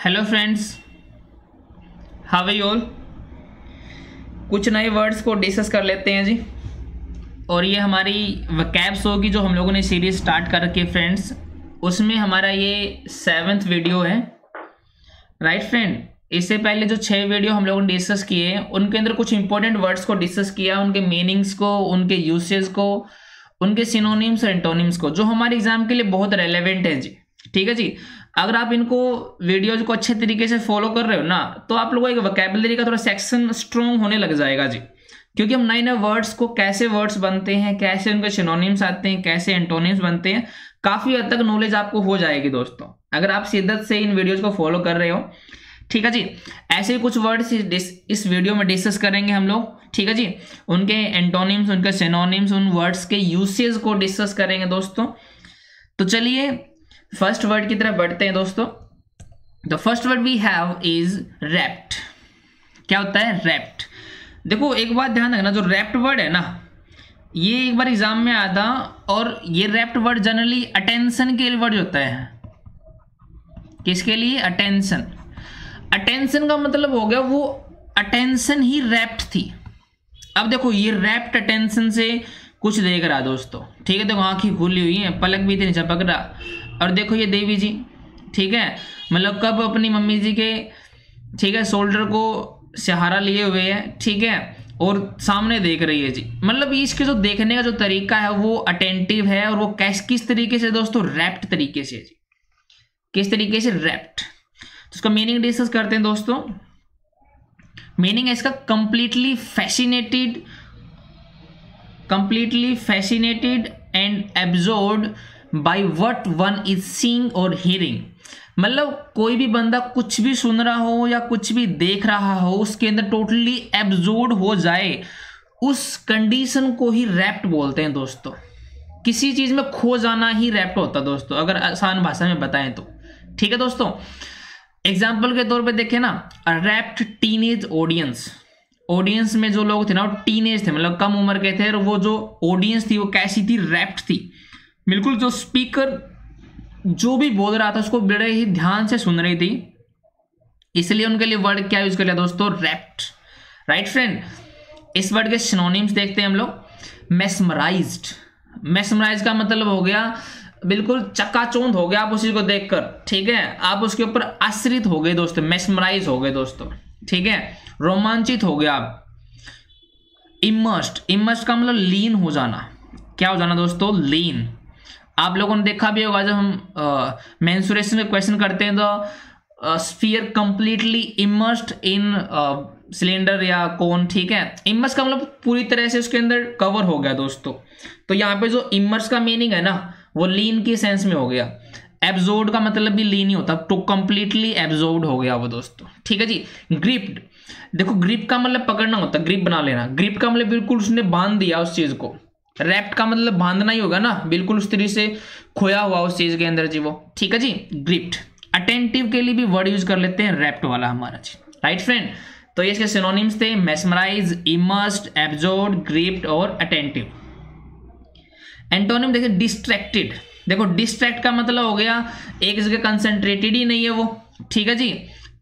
Hello friends, how are you all. कुछ नए words को डिस्कस कर लेते हैं जी। और ये हमारी वकैब्स होगी जो हम लोगों ने सीरीज स्टार्ट कर रखी है फ्रेंड्स। उसमें हमारा ये 7th वीडियो है, राइट फ्रेंड। इससे पहले जो 6 वीडियो हम लोगों ने डिस्कस किए हैं उनके अंदर कुछ इंपॉर्टेंट वर्ड्स को डिस्कस किया, उनके मीनिंग्स को, उनके यूसेज को, उनके सिनोनिम्स और एंटोनिम्स को, जो हमारे एग्जाम के लिए बहुत रेलेवेंट है जी। ठीक है जी। अगर आप इनको वीडियोज को अच्छे तरीके से फॉलो कर रहे हो ना, तो आप लोगों को एक वोकैबुलरी का थोड़ा सेक्शन स्ट्रॉन्ग होने लग जाएगा जी। क्योंकि हम नए नए वर्ड्स को, कैसे वर्ड्स बनते हैं, कैसे उनके सिनोनिम्स आते हैं, कैसे एंटोनिम्स बनते हैं, काफी हद तक नॉलेज आपको हो जाएगी दोस्तों, अगर आप शिद्दत से इन वीडियोज को फॉलो कर रहे हो। ठीक है जी। ऐसे ही कुछ वर्ड्स इस वीडियो में डिस्कस करेंगे हम लोग। ठीक है जी। उनके एंटोनिम्स, उनके सिनोनिम्स, उन वर्ड्स के यूसेज को डिस्कस करेंगे दोस्तों। तो चलिए फर्स्ट वर्ड की तरफ बढ़ते हैं दोस्तों। The first word we have is rapt. क्या होता है? रैप्ट। देखो एक बात ध्यान रखना, जो रैप्ट वर्ड है ना, ये एक बार एग्जाम में आया था। और ये रैप्ट वर्ड जनरली अटेंशन के लिए वर्ड होता है। किसके लिए? अटेंशन। अटेंशन का मतलब हो गया वो अटेंशन ही रैप्ट थी। अब देखो ये रैप्ट अटेंशन से कुछ देख रहा दोस्तों। ठीक है, देखो आंखें खुली हुई हैं, पलक भी इतनी झपक रहा। और देखो ये देवी जी, ठीक है, मतलब कब अपनी मम्मी जी के, ठीक है, शोल्डर को सहारा लिए हुए है, ठीक है, और सामने देख रही है जी। मतलब इसके जो देखने का जो तरीका है वो अटेंटिव है। और वो किस तरीके से दोस्तों? रैप्ट तरीके से जी। किस तरीके से? रैप्ट। तो उसका मीनिंग डिस्कस करते हैं दोस्तों। मीनिंग है इसका completely fascinated and absorbed by what one is seeing और हियरिंग। मतलब कोई भी बंदा कुछ भी सुन रहा हो या कुछ भी देख रहा हो, उसके अंदर टोटली एब्जॉर्ब हो जाए, उस कंडीशन को ही रैप्ट बोलते हैं दोस्तों। किसी चीज में खो जाना ही रैप्ट होता है दोस्तों, अगर आसान भाषा में बताएं तो। ठीक है दोस्तों। एग्जाम्पल के तौर पे देखें ना, रैप्ट टीनेज ऑडियंस में जो लोग थे ना वो टीनेज थे, मतलब कम उम्र के थे। और वो जो ऑडियंस थी वो कैसी थी? रैप्ट थी। बिल्कुल जो स्पीकर जो भी बोल रहा था उसको बड़े ही ध्यान से सुन रही थी, इसलिए उनके लिए वर्ड क्या यूज कर लिया दोस्तों? रैप्ट। Right friend. इस वर्ड के सिनोनिम्स देखते हैं हम लोग। मेस्मराइज्ड। मेस्मराइज का मतलब हो गया बिल्कुल चकाचौंध हो गया आप उसी को देखकर। ठीक है, आप उसके ऊपर आश्रित हो गए दोस्तों, मेस्मराइज हो गए दोस्तों। ठीक है, रोमांचित हो गया आप। इमर्स्ड का मतलब लीन हो जाना। क्या हो जाना दोस्तों? लीन। आप लोगों ने देखा भी होगा जब हम मेंस्ट्रुएशन में क्वेश्चन करते हैं तो sphere completely immersed in cylinder या कोन। ठीक है, इमर्स का मतलब पूरी तरह से उसके अंदर कवर हो गया दोस्तों। तो यहाँ पे जो इमर्स का मीनिंग है ना, वो लीन की सेंस में हो गया। एब्जॉर्ब्ड का मतलब भी लीन ही होता, तो कंप्लीटली एब्जॉर्ब्ड हो गया वो दोस्तों। ठीक है जी। ग्रिप्ड। देखो ग्रिप का मतलब पकड़ना होता है, ग्रिप बना लेना। ग्रिप का मतलब बिल्कुल उसने बांध दिया उस चीज को। रैप्ट का मतलब बांधना ही होगा ना, बिल्कुल उस तरीके से खोया हुआ उस चीज के अंदर जी वो। ठीक है जी। ग्रिप्ड। अटेंटिव के लिए भी वर्ड यूज कर लेते हैं रैप्ट वाला हमारा जी। Right friend. तो ये इसके सिनोनिम्स थे, मेस्मराइज, इमर्स्ड, एब्जॉर्ब्ड, ग्रिप्ड और अटेंटिव। एंटोनिम देखिए डिस्ट्रैक्टेड। देखो डिस्ट्रैक्ट का मतलब हो गया एक जगह कंसंट्रेटेड ही नहीं है वो। ठीक है जी,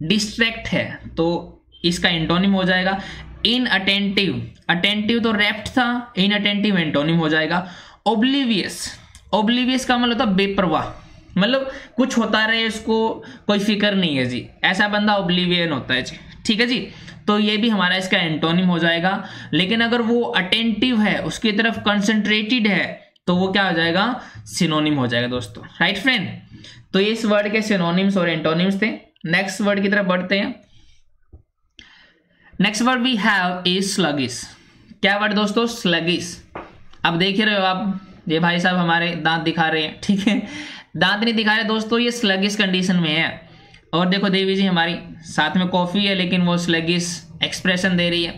डिस्ट्रैक्ट है, तो इसका एंटोनिम हो जाएगा इनअटेंटिव। अटेंटिव तो रैप्ट था, इनअटेंटिव एंटोनिम हो जाएगा। ओब्लिवियस का मतलब होता बेपरवाह, मतलब कुछ होता रहे उसको कोई फिक्र नहीं है जी, ऐसा बंदा ओब्लिवियन होता है जी। ठीक है जी। तो ये भी हमारा इसका एंटोनिम हो जाएगा। लेकिन अगर वो अटेंटिव है, उसकी तरफ कंसंट्रेटेड है, तो वो क्या हो जाएगा? सिनोनिम हो जाएगा दोस्तों। Right friend. तो इस वर्ड के सिनोनिम्स और एंटोनिम्स थे। नेक्स्ट वर्ड की तरफ बढ़ते हैं। Next word we have is sluggish. क्या वर्ड दोस्तों? स्लगिश। अब देख रहे हो आप, ये भाई साहब हमारे दांत दिखा रहे हैं। ठीक है, दांत नहीं दिखा रहे दोस्तों, ये स्लगिश कंडीशन में है। और देखो देवी जी हमारी साथ में कॉफी है, लेकिन वो स्लगिश एक्सप्रेशन दे रही है।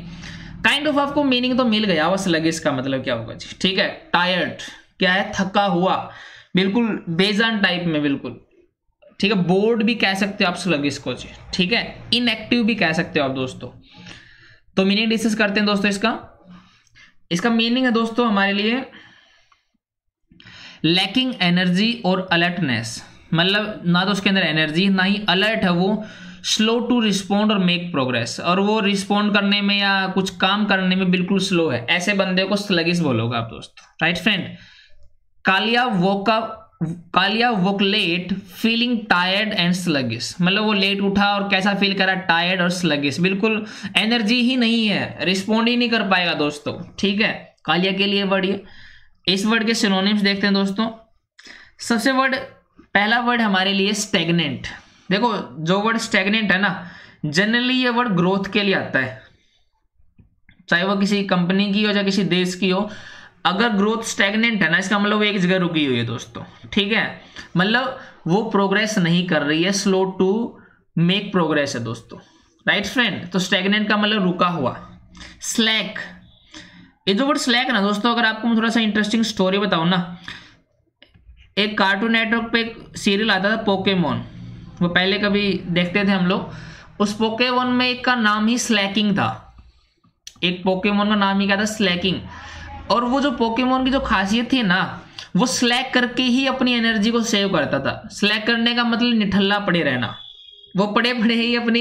काइंड ऑफ आपको मीनिंग तो मिल गया, वो स्लगिश का मतलब क्या होगा जी। ठीक है, टायर्ड क्या है? थका हुआ, बिल्कुल बेजान टाइप में, बिल्कुल। ठीक है, बोर्ड भी कह सकते हो आप स्लगिश को जी। ठीक है, इनएक्टिव भी कह सकते हो आप दोस्तों। तो मीनिंग डिस्कस करते हैं दोस्तों इसका मीनिंग है दोस्तों हमारे लिए लैकिंग एनर्जी और अलर्टनेस। मतलब ना तो उसके अंदर एनर्जी, ना ही अलर्ट है, वो स्लो टू रिस्पॉन्ड और मेक प्रोग्रेस, और वो रिस्पॉन्ड करने में या कुछ काम करने में बिल्कुल स्लो है, ऐसे बंदे को स्लगिश बोलोगे आप दोस्तों, right friend. Kalia woke late feeling tired and sluggish, मतलब वो लेट उठा और कैसा फील करा, टायर्ड और स्लगिश, बिल्कुल एनर्जी ही नहीं है, रिस्पॉन्ड ही नहीं कर पाएगा दोस्तों, ठीक है। कालिया के लिए वर्ड ये। इस वर्ड के सिनोनिम्स देखते हैं दोस्तों। सबसे पहला वर्ड हमारे लिए स्टैग्नेंट। देखो जो वर्ड स्टैग्नेंट है ना, जनरली ये वर्ड ग्रोथ के लिए आता है, चाहे वो किसी कंपनी की हो या किसी देश की हो। अगर ग्रोथ स्टैग्नेंट है ना, इसका मतलब वो एक जगह रुकी हुई है दोस्तों, ठीक है, मतलब वो प्रोग्रेस नहीं कर रही है, स्लो टू मेक प्रोग्रेस है दोस्तों, राइट फ्रेंड। तो स्टैग्नेंट का मतलब रुका हुआ। स्लैक, ये जो वर्ड स्लैक है ना दोस्तों, अगर आपको मैं थोड़ा सा इंटरेस्टिंग स्टोरी बताऊं ना, एक कार्टून नेटवर्क पे एक सीरियल आता था पोकेमोन, वो पहले कभी देखते थे हम लोग। उस पोकेमोन में एक का नाम ही स्लैकिंग था, एक पोकेमोन का नाम ही क्या था, स्लैकिंग। और वो जो पोकेमोन की जो खासियत थी ना, वो स्लैक करके ही अपनी एनर्जी को सेव करता था। स्लैक करने का मतलब निठल्ला पड़े रहना, वो पड़े पड़े ही अपनी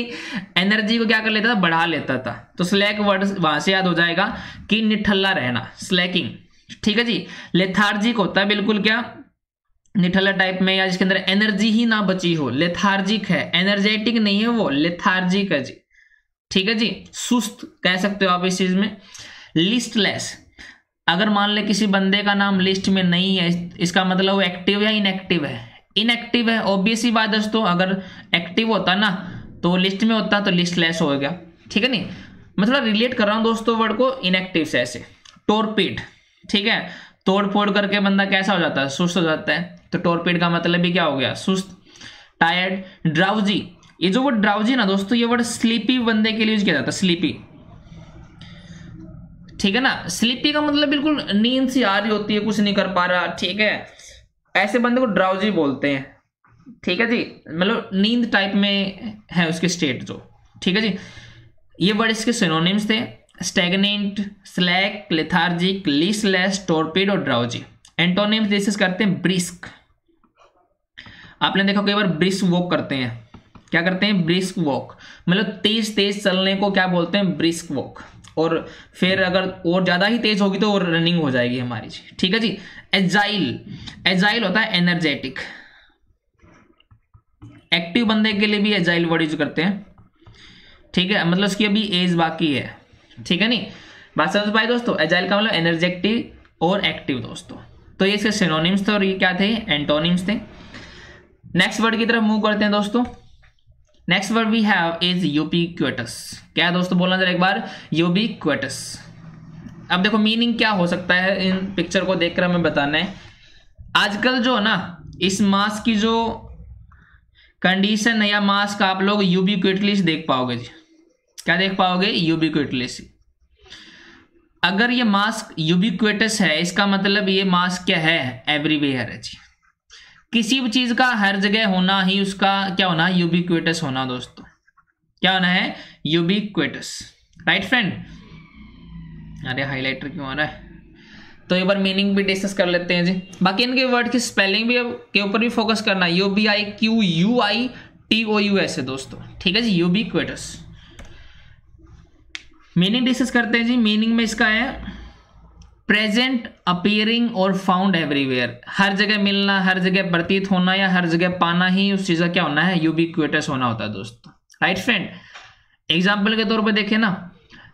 एनर्जी को क्या कर लेता था, बढ़ा लेता था। तो स्लैक वर्ड वहां से याद हो जाएगा कि निठल्ला रहना, स्लैकिंग, ठीक है जी। लेथार्जिक होता है बिल्कुल क्या, निठल्ला टाइप में, या जिसके अंदर एनर्जी ही ना बची हो, लेथार्जिक है, एनर्जेटिक नहीं है वो, लेथार्जिक है जी, ठीक है जी, सुस्त कह सकते हो आप इस चीज में। लिस्टलेस, अगर मान ले किसी बंदे का नाम लिस्ट में नहीं है, इसका मतलब वो एक्टिव या इनएक्टिव है। इनएक्टिव है, ऑब्वियस ही बात दोस्तों, अगर एक्टिव होता ना तो लिस्ट में होता, तो लिस्टलेस हो गया, ठीक है नहीं। मैं थोड़ा रिलेट कर रहा हूं दोस्तों वर्ड को इनएक्टिव से ऐसे। टॉर्पिड, ठीक है, तोड़ फोड़ करके बंदा कैसा हो जाता है, सुस्त हो जाता है, तो टॉर्पिड का मतलब भी क्या हो गया, सुस्त। टायर्ड, ड्राउजी, ये जो वर्ड ड्राउजी ना दोस्तों, ये वर्ड स्लीपी बंदे के लिए यूज किया जाता है, स्लीपी, ठीक है ना। स्लीपी का मतलब बिल्कुल नींद सी आ रही होती है, कुछ नहीं कर पा रहा, ठीक है, ऐसे बंदे को ड्राउजी बोलते हैं, ठीक है जी, मतलब नींद टाइप में है उसकी स्टेट जो, ठीक है जी। ये वर्ड इसके सिनोनिम्स थे, stagnant, slack, lethargic, listless, torpid और ड्राउजी। एंटोनिम्स डिस्कस करते हैं। ब्रिस्क, आपने देखा कई बार ब्रिस्क वॉक करते हैं, क्या करते हैं, ब्रिस्क वॉक, मतलब तेज तेज चलने को क्या बोलते हैं, ब्रिस्क वॉक। और फिर अगर और ज्यादा ही तेज होगी तो रनिंग हो जाएगी हमारी जी, ठीक है जी। एजाइल, एजाइल होता है एनर्जेटिक, एक्टिव बंदे के लिए भी एजाइल वर्ड यूज करते हैं, ठीक है, मतलब उसकी अभी एज बाकी है, ठीक है नहीं, बात समझ पाए दोस्तों। एजाइल का मतलब एनर्जेटिक और एक्टिव दोस्तों। तो ये इसके सिनोनिम्स थे और ये क्या थे, एंटोनिम्स थे। नेक्स्ट वर्ड की तरफ मूव करते हैं दोस्तों। Next word we have is ubiquitous. क्या है दोस्तों, बोलना जरा एक बार, यूबिक्विटस। अब देखो मीनिंग क्या हो सकता है, इन पिक्चर को देखकर हमें बताना है। आजकल जो है ना, इस मास्क की जो कंडीशन है या मास्क आप लोग यूबिक्विटली देख पाओगे जी, क्या देख पाओगे, यूबिक्विटली। अगर ये मास्क यूबिक्विटस है, इसका मतलब ये मास्क क्या है, एवरीवेयर है जी। किसी भी चीज का हर जगह होना ही उसका क्या होना, यूबिक्विटस होना दोस्तों, क्या होना है, यूबिक्विटस, राइट फ्रेंड। अरे हाइलाइटर क्यों आ रहा है, तो एक बार मीनिंग भी डिस्कस कर लेते हैं जी। बाकी इनके वर्ड की स्पेलिंग भी के ऊपर भी फोकस करना, UBIQUITOUS है दोस्तों, ठीक है जी, यूबिक्विटस। मीनिंग डिस्कस करते हैं जी। मीनिंग में इसका है प्रेजेंट, अपीयरिंग और फाउंड एवरीवेयर, हर जगह मिलना, हर जगह प्रतीत होना या हर जगह पाना ही उस चीज का क्या होना है, यूबिक्विटस होना होता है दोस्तों, राइट फ्रेंड। एग्जाम्पल के तौर पर देखें ना,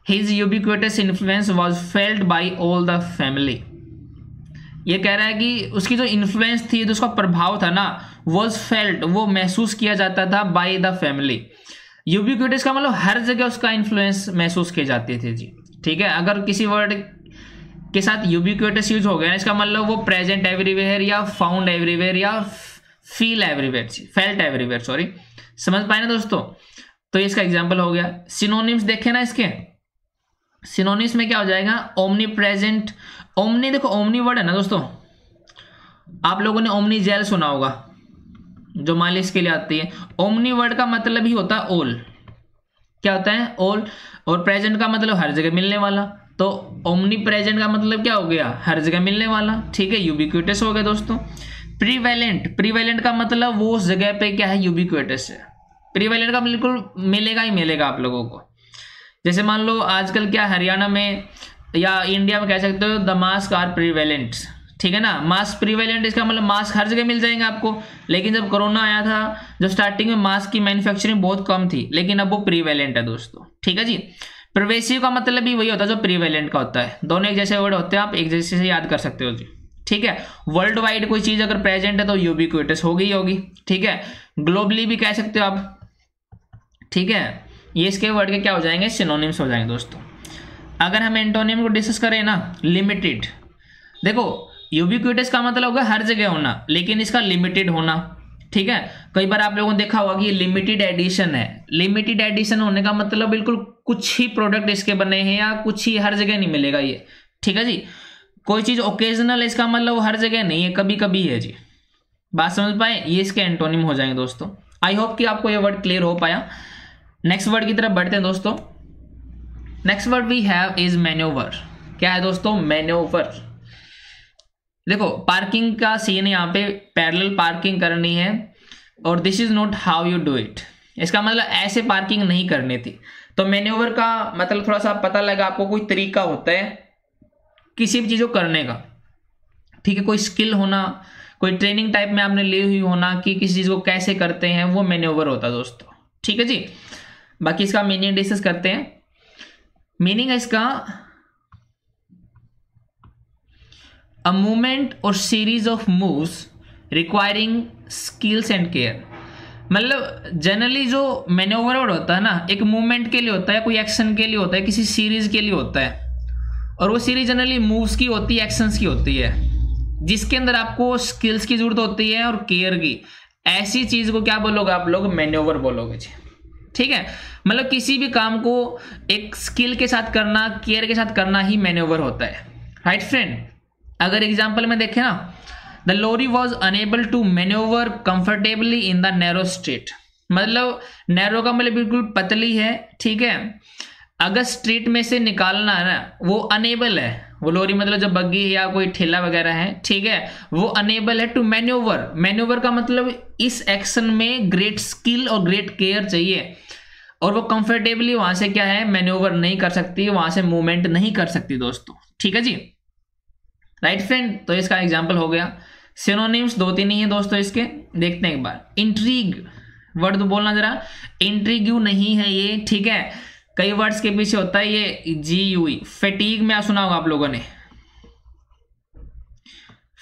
his ubiquitous influence was felt by all the family. ये कह रहा है कि उसकी जो इन्फ्लुएंस थी, जो उसका प्रभाव था ना, वाज फेल्ट, वो महसूस किया जाता था, बाय द फैमिली। यूबिक्विटस का मतलब हर जगह उसका इन्फ्लुएंस महसूस किए जाते थे जी, ठीक है। अगर किसी वर्ड के साथ यूबिक्विटस यूज हो गया, इसका मतलब वो प्रेजेंट एवरीवेयर या फाउंड एवरीवेयर या feel everywhere, felt everywhere, sorry, समझ पाए ना दोस्तों। तो इसका एग्जांपल हो गया। सिनोनिम्स देखें ना, इसके सिनोनिम्स में क्या हो जाएगा, ओमनी प्रेजेंट। ओमनी, देखो ओमनी वर्ड है ना दोस्तों, आप लोगों ने ओमनी जेल सुना होगा जो मालिश के लिए आती है। ओमनी वर्ड का मतलब ही होता है ऑल, क्या होता है, ऑल। और प्रेजेंट का मतलब हर जगह मिलने वाला, तो ओमनी प्रेजेंट का मतलब क्या हो गया, हर जगह मिलने वाला, ठीक है, यूबिक्विटस हो गया दोस्तों। प्रीवैलेंट का मतलब वो उस जगह पे क्या है, यूबिक्विटस है। प्रीवैलेंट का बिल्कुल मिलेगा ही मिलेगा आप लोगों को। जैसे मान लो आजकल क्या हरियाणा में या इंडिया में कह सकते हो द मास्क आर प्रीवैलेंट, ठीक है ना। मास्क प्रीवैलेंट इसका मतलब मास्क हर जगह मिल जाएंगे आपको। लेकिन जब कोरोना आया था, जब स्टार्टिंग में मास्क की मैन्युफैक्चरिंग बहुत कम थी, लेकिन अब वो प्रीवैलेंट है दोस्तों, ठीक है जी। परवेसिव का मतलब भी वही होता है जो प्रीवैलेंट का होता है। दोनों एक जैसे वर्ड होते हैं, आप एक जैसे से याद कर सकते हो जी, ठीक है। वर्ल्ड वाइड कोई चीज अगर प्रेजेंट है तो यूबिक्विटस होगी ही होगी, ठीक है। ग्लोबली भी कह सकते हो आप, ठीक है। ये इसके वर्ड के क्या हो जाएंगे, सिनोनिम्स हो जाएंगे दोस्तों। अगर हम एंटोनिम को डिस्कस करें ना, लिमिटेड, देखो यूबिक्विटस का मतलब होगा हर जगह होना, लेकिन इसका लिमिटेड होना, ठीक है। कई बार आप लोगों ने देखा होगा कि लिमिटेड एडिशन है। लिमिटेड एडिशन होने का मतलब बिल्कुल कुछ ही प्रोडक्ट इसके बने हैं या कुछ ही, हर जगह नहीं मिलेगा ये, ठीक है जी। कोई चीज ओकेजनल है, इसका मतलब हर जगह नहीं है, कभी कभी है जी। बात समझ पाए, ये इसके एंटोनिम हो जाएंगे दोस्तों। आई होप कि आपको ये वर्ड क्लियर हो पाया। नेक्स्ट वर्ड की तरफ बढ़ते हैं दोस्तों। Next word we have is manoeuvre. क्या है दोस्तों, मैन्योवर। देखो पार्किंग का सीन, यहाँ पे पैरेलल पार्किंग करनी है और this is not how you do it. इसका मतलब ऐसे पार्किंग नहीं करनी थी। तो मैन्योवर का मतलब थोड़ा सा पता लगा आपको, कोई तरीका होता है किसी भी चीज को करने का, ठीक है। कोई स्किल होना, कोई ट्रेनिंग टाइप में आपने ली हुई होना कि किसी चीज को कैसे करते हैं, वो मैन्योवर होता है दोस्तों, ठीक है जी। बाकी इसका मीनिंग डिस्कस करते हैं। मीनिंग है इसका अ मूवमेंट और series of moves requiring skills and care. मतलब जनरली जो मैन्योवर होता है ना, एक मूवमेंट के लिए होता है, कोई एक्शन के लिए होता है, किसी सीरीज के लिए होता है। और वो सीरीज जनरली मूव्स की होती है, एक्शंस की होती है, जिसके अंदर आपको स्किल्स की जरूरत होती है और केयर की। ऐसी चीज को क्या बोलोगे आप लोग, मैन्योवर बोलोगे जी, ठीक है। मतलब किसी भी काम को एक स्किल के साथ करना, केयर के साथ करना ही मैन्योवर होता है, राइट फ्रेंड। अगर एग्जांपल में देखें ना, the lorry was unable to manoeuvre comfortably in the narrow street. मतलब नैरो का मतलब बिल्कुल पतली है, ठीक है। अगर स्ट्रीट में से निकालना है ना, वो अनेबल है। वो लॉरी मतलब जो बग्गी है या कोई ठेला वगैरह है, ठीक है, वो अनेबल है टू मैन्योवर। मैन्योवर का मतलब इस एक्शन में ग्रेट स्किल और ग्रेट केयर चाहिए, और वो कंफर्टेबली वहां से क्या है, मैन्योवर नहीं कर सकती, वहां से मूवमेंट नहीं कर सकती दोस्तों, ठीक है जी, राइट फ्रेंड। तो इसका एग्जांपल हो गया। सिनोनिम्स 2-3 ही है दोस्तों इसके, देखते हैं एक बार। इंट्रीग वर्ड तो बोलना जरा, इंट्रीग्यू नहीं है ये, ठीक है। कई वर्ड्स के पीछे होता है ये GUE। फैटीग में सुना होगा आप लोगों ने,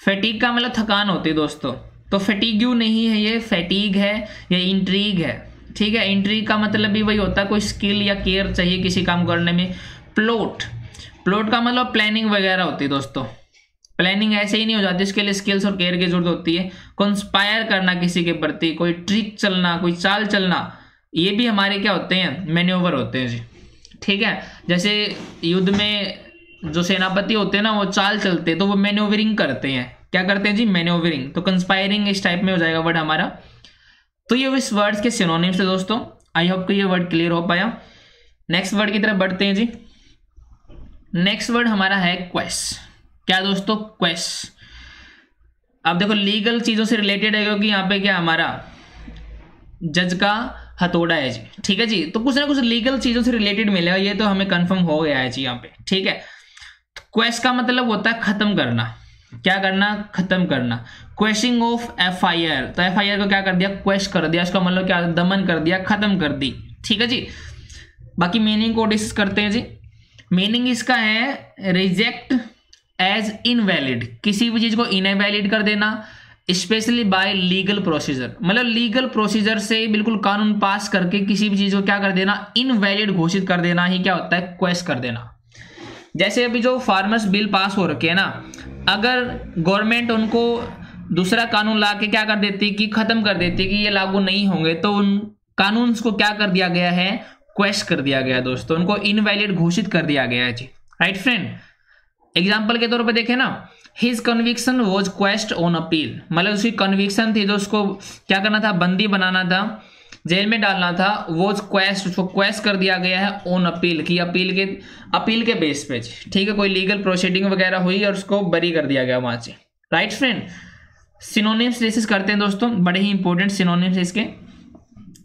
फैटीग का मतलब थकान होती है दोस्तों। तो फैटीग्यू नहीं है ये, फैटीग है, ये इंट्रीग है, ठीक है। इंट्रीग का मतलब भी वही होता है, कोई स्किल या केयर चाहिए किसी काम करने में। प्लॉट का मतलब प्लानिंग वगैरह होती है दोस्तों। प्लानिंग ऐसे ही नहीं हो जाती, इसके लिए स्किल्स और केयर की जरूरत होती है। कंस्पायर करना किसी के प्रति, कोई ट्रिक चलना, कोई चाल चलना, ये भी हमारे क्या होते हैं, मैन्योवर होते हैं जी, ठीक है। जैसे युद्ध में जो सेनापति होते हैं ना, वो चाल चलते हैं, तो वो मैन्योवरिंग करते हैं। क्या करते हैं जी, मैन्योवरिंग। तो कंस्पायरिंग इस टाइप में हो जाएगा वर्ड हमारा। तो ये इस वर्ड्स के सिनोनिम्स है दोस्तों। आई होप कि ये वर्ड क्लियर हो पाया। नेक्स्ट वर्ड की तरफ बढ़ते हैं जी। नेक्स्ट वर्ड हमारा है क्वेस्ट। क्या दोस्तों, क्वेस्ट। अब देखो लीगल चीजों से रिलेटेड है, क्योंकि यहाँ पे क्या हमारा जज का हथौड़ा है जी, ठीक है जी। तो कुछ ना कुछ लीगल चीजों से रिलेटेड मिलेगा, ये तो हमें कंफर्म हो गया है जी यहाँ पे, ठीक है। तो क्वेस्ट का मतलब होता है खत्म करना। क्या करना, खत्म करना। क्वेश्चनिंग ऑफ FIR, तो FIR को क्या कर दिया, क्वेश्च कर दिया। इसका मतलब क्या, दमन कर दिया, खत्म कर दी, ठीक है जी। बाकी मीनिंग को डिस्कस करते हैं जी। मीनिंग इसका है रिजेक्ट एज इनवैलिड, किसी भी चीज को इनवैलिड कर देना, स्पेशली बाय लीगल प्रोसीजर। मतलब लीगल प्रोसीजर से बिल्कुल कानून पास करके किसी भी चीज को क्या कर देना, इनवैलिड घोषित कर देना ही क्या होता है, क्वेश्चन कर देना। जैसे अभी जो फार्मर्स बिल पास हो रखे है ना, अगर गवर्नमेंट उनको दूसरा कानून ला के क्या कर देती कि खत्म कर देती कि ये लागू नहीं होंगे, तो उन कानून को क्या कर दिया गया है, क्वेश्चन कर दिया गया दोस्तों, उनको इनवैलिड घोषित कर दिया गया है जी, राइट फ्रेंड। एग्जाम्पल के तौर पे देखें ना, his conviction was quashed on appeal. मतलब उसकी कन्विक्शन थी, जो उसको क्या करना था, बंदी बनाना था, जेल में डालना था, वॉज क्वेश्ड, उसको क्वेश्च कर दिया गया है ऑन अपील की, अपील के बेस पे, ठीक है। कोई लीगल प्रोसीडिंग वगैरह हुई और उसको बरी कर दिया गया वहां से, राइट फ्रेंड। सिनोनिम्स डिस्कस करते हैं दोस्तों, बड़े ही इंपॉर्टेंट सिनोनिम्स इसके।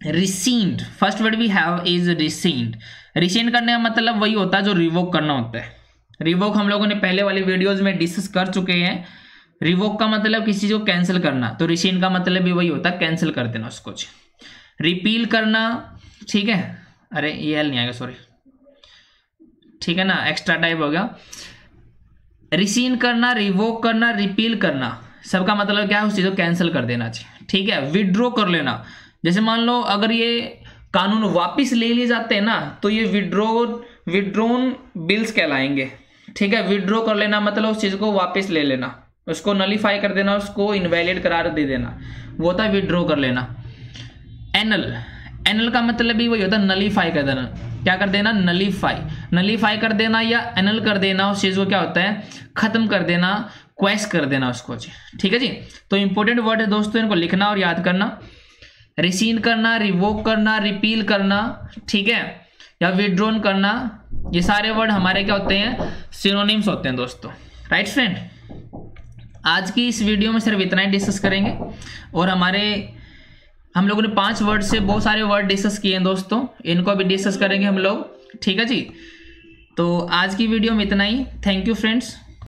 Rescind, first word we have is rescind. Rescind करने का मतलब वही होता है जो रिवोक करना होता है। रिवोक हम लोगों ने पहले वाली वीडियोज में डिस्कस कर चुके हैं। रिवोक का मतलब किसी चीज को कैंसिल करना, तो रिसीन्ड का मतलब भी वही होता है, कैंसिल कर देना उसको। रिपील करना, ठीक है, अरे ये एल नहीं आएगा, सॉरी, ठीक है ना, एक्स्ट्रा टाइप हो गया। रिसीन्ड करना, रिवोक करना, रिपील करना, सबका मतलब क्या है, उस चीज को कैंसिल कर देना चाहिए, ठीक है। विड्रॉ कर लेना, जैसे मान लो अगर ये कानून वापिस ले लिए जाते हैं ना, तो ये विड्रॉन बिल्स कहलाएंगे, ठीक है। विड्रॉ कर लेना मतलब उस चीज को वापस ले लेना, उसको नलीफाई कर देना, उसको इनवैलिड करार दे देना, वो होता है विड्रॉ कर लेना। एनल, एनल का मतलब भी वही होता है, नलीफाई कर देना। क्या कर देना, नलीफाई, नलीफाई कर देना या एनल कर देना, उस चीज को क्या होता है, खत्म कर देना, क्वेश कर देना उसको जी, ठीक है जी। तो इंपॉर्टेंट वर्ड है दोस्तों, इनको लिखना और याद करना। रिसीन करना, रिवोक करना, रिपील करना, ठीक है, या विड्रॉन करना, ये सारे वर्ड हमारे क्या होते हैं, सिनोनिम्स होते हैं दोस्तों, राइट फ्रेंड। आज की इस वीडियो में सिर्फ इतना ही डिस्कस करेंगे, और हम लोगों ने 5 वर्ड से बहुत सारे वर्ड डिस्कस किए हैं दोस्तों, इनको भी डिस्कस करेंगे हम लोग, ठीक है जी। तो आज की वीडियो में इतना ही, थैंक यू फ्रेंड्स।